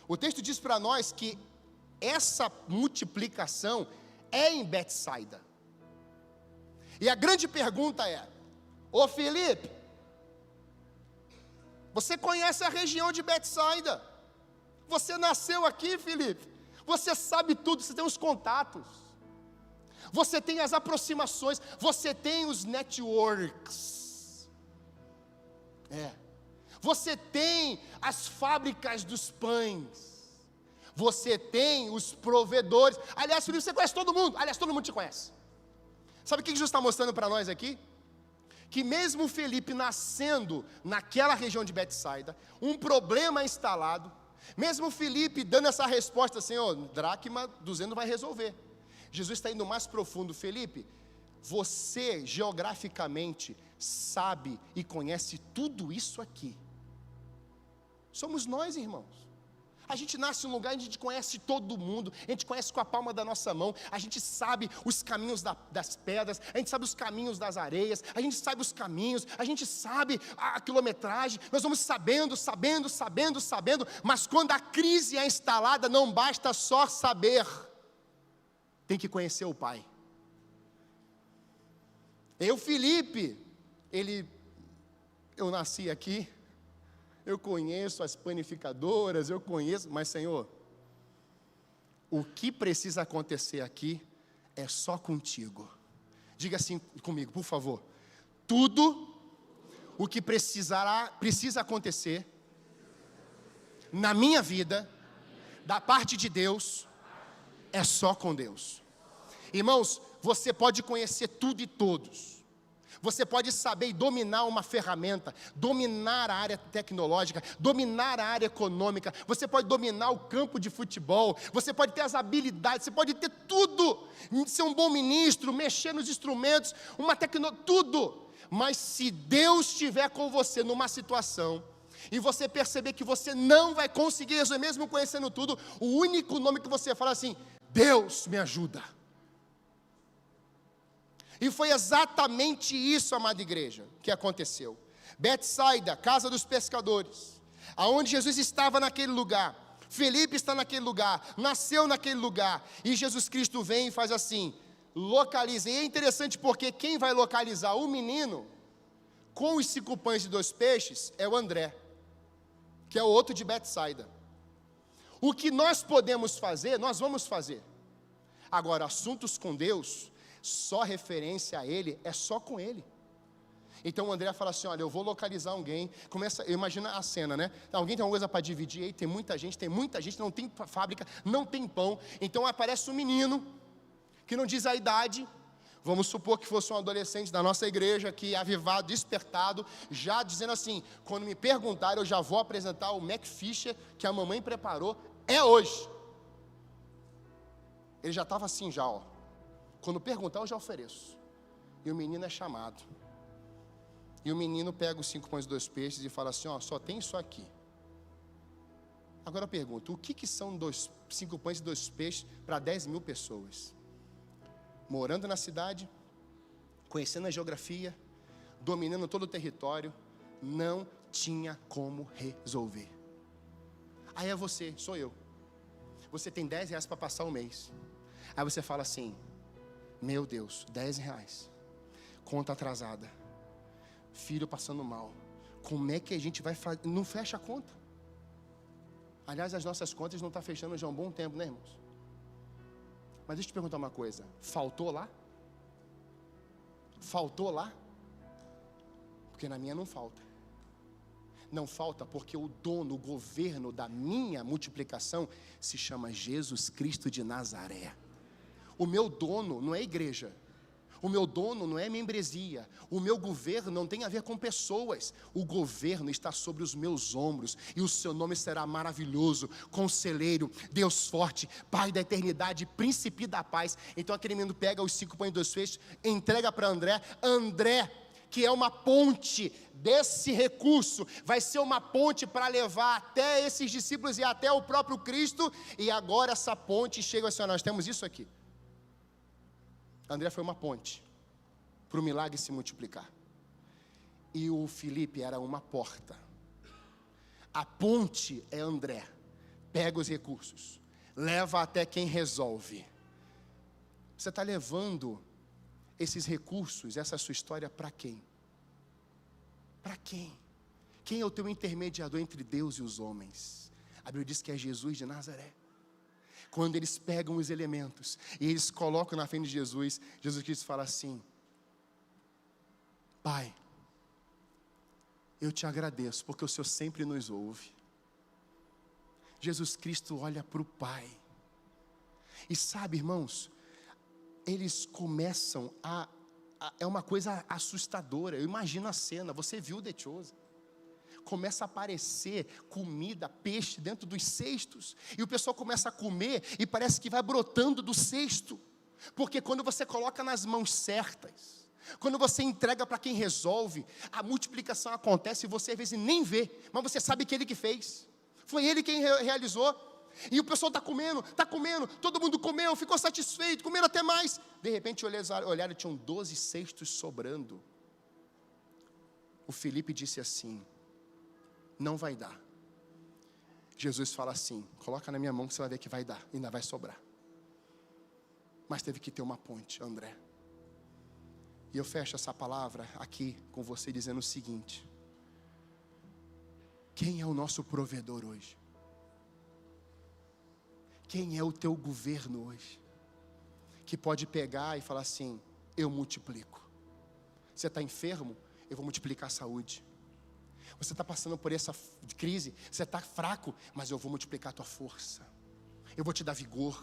Speaker 1: O texto diz para nós que essa multiplicação é em Betsaida. E a grande pergunta é: ô Filipe, você conhece a região de Betsaida? Você nasceu aqui, Filipe? Você sabe tudo, você tem os contatos, você tem as aproximações, você tem os networks. Você tem as fábricas dos pães, você tem os provedores. Aliás, Filipe, você conhece todo mundo. Aliás, todo mundo te conhece. Sabe o que Jesus está mostrando para nós aqui? Que mesmo Felipe nascendo naquela região de Betsaida, um problema instalado, mesmo Felipe dando essa resposta: Senhor, dracma 200 vai resolver. Jesus está indo mais profundo: Felipe, você geograficamente sabe e conhece tudo isso aqui. Somos nós, irmãos. A gente nasce num lugar onde a gente conhece todo mundo, a gente conhece com a palma da nossa mão, a gente sabe os caminhos das pedras, a gente sabe os caminhos das areias, a gente sabe os caminhos, a gente sabe a quilometragem, nós vamos sabendo, mas quando a crise é instalada, não basta só saber, tem que conhecer o Pai. Filipe, eu nasci aqui, eu conheço as panificadoras, mas Senhor, o que precisa acontecer aqui é só contigo. Diga assim comigo, por favor: tudo o que precisa acontecer na minha vida, da parte de Deus, é só com Deus. Irmãos, você pode conhecer tudo e todos, você pode saber e dominar uma ferramenta, dominar a área tecnológica, dominar a área econômica, você pode dominar o campo de futebol, você pode ter as habilidades, você pode ter tudo, ser um bom ministro, mexer nos instrumentos, tudo. Mas se Deus estiver com você numa situação, e você perceber que você não vai conseguir resolver, mesmo conhecendo tudo, o único nome que você fala assim: Deus me ajuda. E foi exatamente isso, amada igreja, que aconteceu. Betsaida, casa dos pescadores, aonde Jesus estava naquele lugar, Felipe está naquele lugar, nasceu naquele lugar, e Jesus Cristo vem e faz assim, localiza. E é interessante porque quem vai localizar o menino com os 5 pães e 2 peixes é o André, que é o outro de Betsaida. O que nós podemos fazer, nós vamos fazer. Agora, assuntos com Deus, só referência a Ele, é só com Ele. Então o André fala assim: olha, eu vou localizar alguém. Imagina a cena, né? Alguém tem alguma coisa para dividir aí, tem muita gente, não tem fábrica, não tem pão. Então aparece um menino, que não diz a idade. Vamos supor que fosse um adolescente da nossa igreja, que avivado, despertado, já dizendo assim: quando me perguntarem, eu já vou apresentar o McFisher que a mamãe preparou, é hoje. Ele já estava assim já, ó. Quando perguntar, eu já ofereço. E o menino é chamado. E o menino pega os 5 pães e 2 peixes e fala assim: ó, só tem isso aqui. Agora eu pergunto, o que são 5 pães e 2 peixes para 10.000 pessoas? Morando na cidade, conhecendo a geografia, dominando todo o território, não tinha como resolver. Aí é você, sou eu. Você tem R$10 para passar o mês. Aí você fala assim: meu Deus, R$10, conta atrasada, filho passando mal, como é que a gente vai fazer? Não fecha a conta. Aliás, as nossas contas não estão fechando já há um bom tempo, né, irmãos? Mas deixa eu te perguntar uma coisa: faltou lá? Faltou lá? Porque na minha não falta. Não falta porque o dono, o governo da minha multiplicação se chama Jesus Cristo de Nazaré. O meu dono não é igreja. O meu dono não é membresia. O meu governo não tem a ver com pessoas. O governo está sobre os meus ombros. E o seu nome será maravilhoso, Conselheiro, Deus forte, Pai da eternidade, Príncipe da paz. Então aquele menino pega os 5 pães e 2 peixes, entrega para André. André, que é uma ponte desse recurso, vai ser uma ponte para levar até esses discípulos e até o próprio Cristo. E agora essa ponte chega assim: ó, nós temos isso aqui. André foi uma ponte para o milagre se multiplicar. E o Felipe era uma porta. A ponte é André. Pega os recursos, leva até quem resolve. Você está levando esses recursos, essa sua história para quem? Para quem? Quem é o teu intermediador entre Deus e os homens? A Bíblia diz que é Jesus de Nazaré. Quando eles pegam os elementos e eles colocam na frente de Jesus, Jesus Cristo fala assim: Pai, eu te agradeço porque o Senhor sempre nos ouve. Jesus Cristo olha para o Pai. E sabe, irmãos, eles começam é uma coisa assustadora. Eu imagino a cena, você viu The Chosen. Começa a aparecer comida, peixe dentro dos cestos, e o pessoal começa a comer, e parece que vai brotando do cesto, porque quando você coloca nas mãos certas, quando você entrega para quem resolve, a multiplicação acontece, e você às vezes nem vê, mas você sabe que Ele que fez, foi Ele quem realizou, e o pessoal está comendo, todo mundo comeu, ficou satisfeito, comendo até mais. De repente olharam e tinham 12 cestos sobrando. O Felipe disse assim: não vai dar. Jesus fala assim: coloca na minha mão que você vai ver que vai dar, ainda vai sobrar. Mas teve que ter uma ponte, André. E eu fecho essa palavra aqui com você dizendo o seguinte: quem é o nosso provedor hoje? Quem é o teu governo hoje? Que pode pegar e falar assim: eu multiplico. Você está enfermo? Eu vou multiplicar a saúde. Você está passando por essa crise, você está fraco, mas eu vou multiplicar a tua força. Eu vou te dar vigor.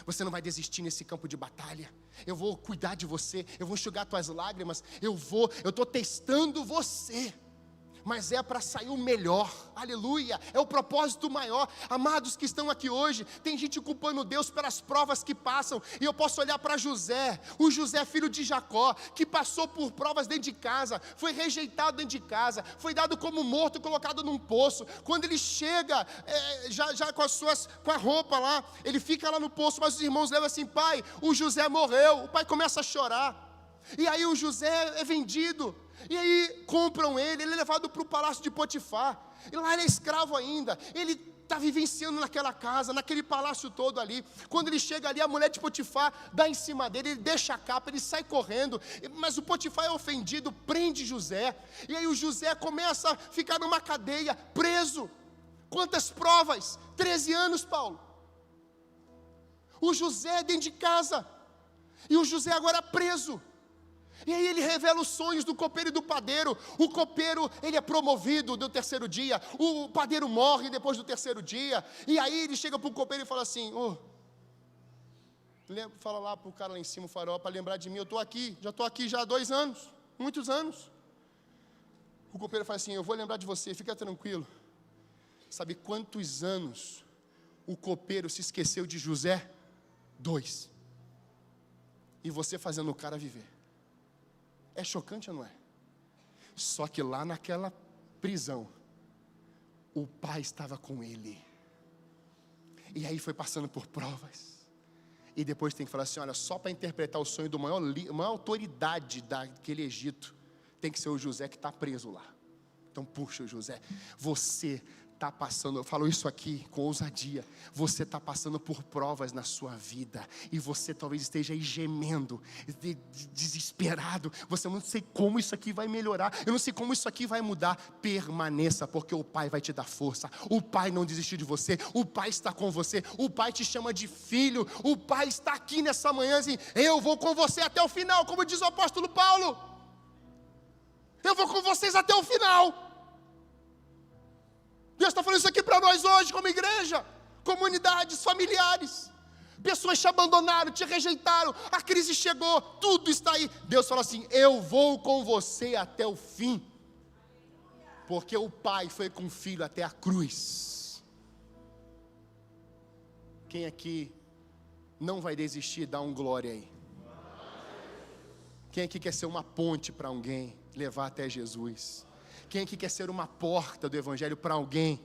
Speaker 1: Você não vai desistir nesse campo de batalha. Eu vou cuidar de você, eu vou enxugar tuas lágrimas. Eu estou testando você. mas é para sair o melhor, aleluia, é o propósito maior. Amados que estão aqui hoje, tem gente culpando Deus pelas provas que passam, e eu posso olhar para José, o José filho de Jacó, que passou por provas dentro de casa, foi rejeitado dentro de casa, foi dado como morto, colocado num poço. Quando ele chega, já com a roupa lá, ele fica lá no poço, mas os irmãos levam assim: pai, o José morreu. O pai começa a chorar, e aí o José é vendido, e aí compram ele é levado para o palácio de Potifar, e lá ele é escravo ainda, ele está vivenciando naquela casa, naquele palácio todo ali. Quando ele chega ali, a mulher de Potifar dá em cima dele, ele deixa a capa, ele sai correndo, mas o Potifar é ofendido, prende José, e aí o José começa a ficar numa cadeia, preso. Quantas provas? 13 anos, Paulo. O José dentro de casa, e o José agora preso. E aí ele revela os sonhos do copeiro e do padeiro. O copeiro, ele é promovido no terceiro dia, o padeiro morre depois do terceiro dia. E aí ele chega para o copeiro e fala assim: fala lá para o cara lá em cima, o farol, para lembrar de mim, já estou aqui já há 2 anos, muitos anos. O copeiro fala assim: eu vou lembrar de você, fica tranquilo. Sabe quantos anos o copeiro se esqueceu de José? 2. E você fazendo o cara viver. É chocante ou não é? Só que lá naquela prisão, o pai estava com ele. E aí foi passando por provas. E depois tem que falar assim: olha, só para interpretar o sonho do maior autoridade daquele Egito, tem que ser o José que está preso lá. Então puxa, José, você está passando, eu falo isso aqui com ousadia, você está passando por provas na sua vida, e você talvez esteja aí gemendo, desesperado, você não sei como isso aqui vai melhorar, eu não sei como isso aqui vai mudar. Permaneça, porque o Pai vai te dar força, o Pai não desistiu de você, o Pai está com você, o Pai te chama de filho, o Pai está aqui nessa manhã assim: eu vou com você até o final, como diz o apóstolo Paulo, eu vou com vocês até o final. Deus está falando isso aqui para nós hoje, como igreja, comunidades, familiares. Pessoas te abandonaram, te rejeitaram, a crise chegou, tudo está aí. Deus fala assim: eu vou com você até o fim. Porque o pai foi com o filho até a cruz. Quem aqui não vai desistir, dá um glória aí. Quem aqui quer ser uma ponte para alguém, levar até Jesus? Quem aqui quer ser uma porta do Evangelho para alguém?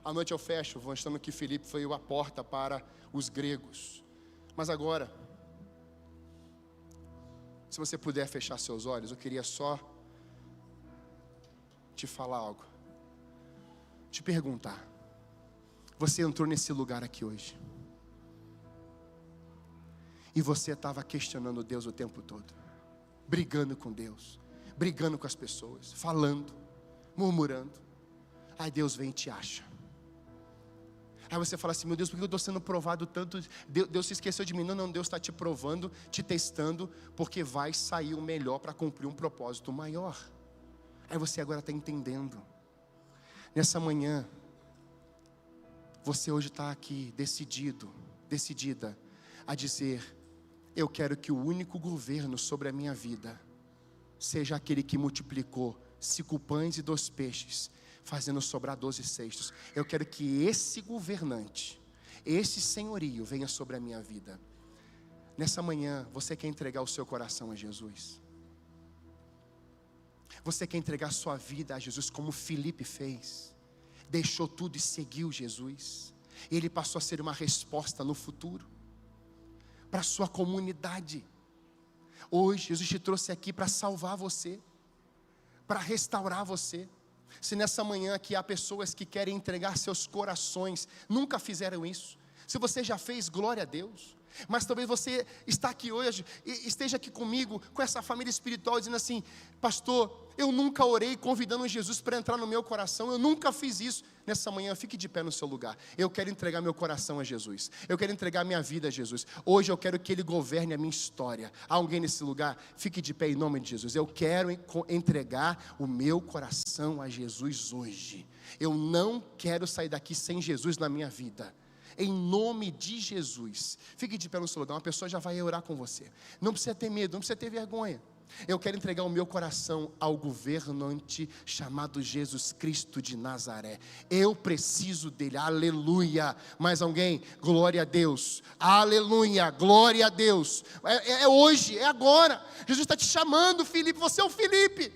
Speaker 1: À noite eu fecho, mostrando que Filipe foi a porta para os gregos. Mas agora, se você puder fechar seus olhos, eu queria só te falar algo, te perguntar. Você entrou nesse lugar aqui hoje, e você estava questionando Deus o tempo todo, brigando com Deus, brigando com as pessoas, falando, murmurando. Aí Deus vem e te acha. Aí você fala assim: meu Deus, por que eu estou sendo provado tanto? Deus se esqueceu de mim. Não, Deus está te provando, te testando, porque vai sair o melhor para cumprir um propósito maior. Aí você agora está entendendo. Nessa manhã, você hoje está aqui decidida a dizer: eu quero que o único governo sobre a minha vida seja aquele que multiplicou 5 pães e 2 peixes, fazendo sobrar 12 cestos. Eu quero que esse governante, esse senhorio venha sobre a minha vida. Nessa manhã, você quer entregar o seu coração a Jesus? Você quer entregar a sua vida a Jesus, como Filipe fez? Deixou tudo e seguiu Jesus. Ele passou a ser uma resposta no futuro para a sua comunidade. Hoje, Jesus te trouxe aqui para salvar você, para restaurar você. Se nessa manhã aqui há pessoas que querem entregar seus corações, nunca fizeram isso. Se você já fez, glória a Deus. Mas talvez você está aqui hoje, esteja aqui comigo, com essa família espiritual, dizendo assim: pastor, eu nunca orei convidando Jesus para entrar no meu coração, eu nunca fiz isso. Nessa manhã, fique de pé no seu lugar. Eu quero entregar meu coração a Jesus, eu quero entregar minha vida a Jesus. Hoje eu quero que Ele governe a minha história. Há alguém nesse lugar? Fique de pé em nome de Jesus. Eu quero entregar o meu coração a Jesus hoje. Eu não quero sair daqui sem Jesus na minha vida. Em nome de Jesus, fique de pé no seu lugar. Uma pessoa já vai orar com você. Não precisa ter medo, não precisa ter vergonha. Eu quero entregar o meu coração ao governante chamado Jesus Cristo de Nazaré. Eu preciso dele, aleluia. Mais alguém? Glória a Deus, aleluia, glória a Deus. É hoje, é agora. Jesus está te chamando, Filipe, você é o Filipe.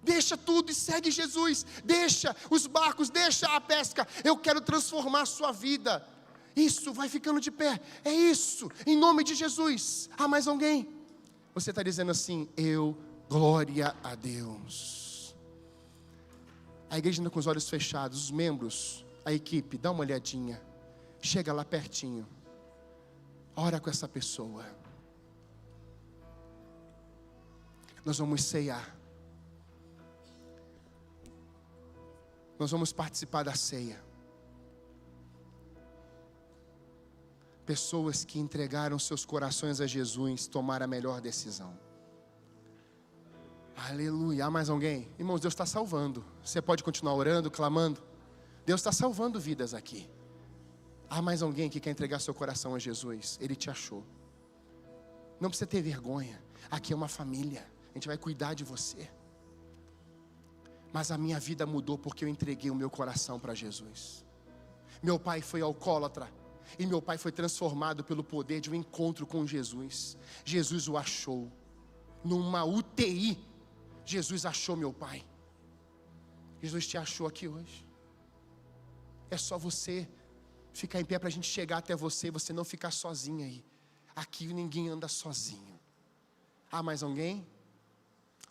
Speaker 1: Deixa tudo e segue Jesus. Deixa os barcos, deixa a pesca. Eu quero transformar a sua vida. Isso, vai ficando de pé. É isso, em nome de Jesus. Mais alguém? Você está dizendo assim, glória a Deus. A igreja anda com os olhos fechados, os membros, a equipe, dá uma olhadinha. Chega lá pertinho. Ora com essa pessoa. Nós vamos ceiar. Nós vamos participar da ceia. Pessoas que entregaram seus corações a Jesus tomaram a melhor decisão. Aleluia. Mais alguém? Irmãos, Deus está salvando. Você pode continuar orando, clamando. Deus está salvando vidas aqui. Mais alguém que quer entregar seu coração a Jesus? Ele te achou. Não precisa ter vergonha. Aqui é uma família. A gente vai cuidar de você. Mas a minha vida mudou porque eu entreguei o meu coração para Jesus. Meu pai foi alcoólatra. E meu pai foi transformado pelo poder de um encontro com Jesus. Jesus o achou. Numa UTI, Jesus achou meu pai. Jesus te achou aqui hoje. É só você ficar em pé para a gente chegar até você e você não ficar sozinho aí. Aqui ninguém anda sozinho. Mais alguém?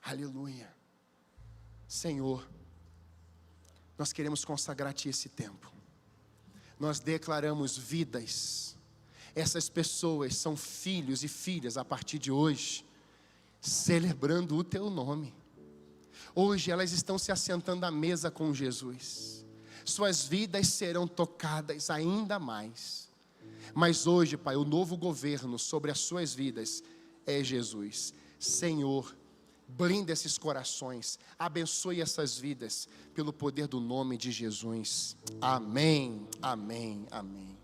Speaker 1: Aleluia. Senhor, nós queremos consagrar a Ti esse tempo. Nós declaramos vidas. Essas pessoas são filhos e filhas a partir de hoje, celebrando o Teu nome. Hoje elas estão se assentando à mesa com Jesus. Suas vidas serão tocadas ainda mais. Mas hoje, Pai, o novo governo sobre as suas vidas é Jesus. Senhor, blinda esses corações, abençoe essas vidas, pelo poder do nome de Jesus. Amém, amém, amém.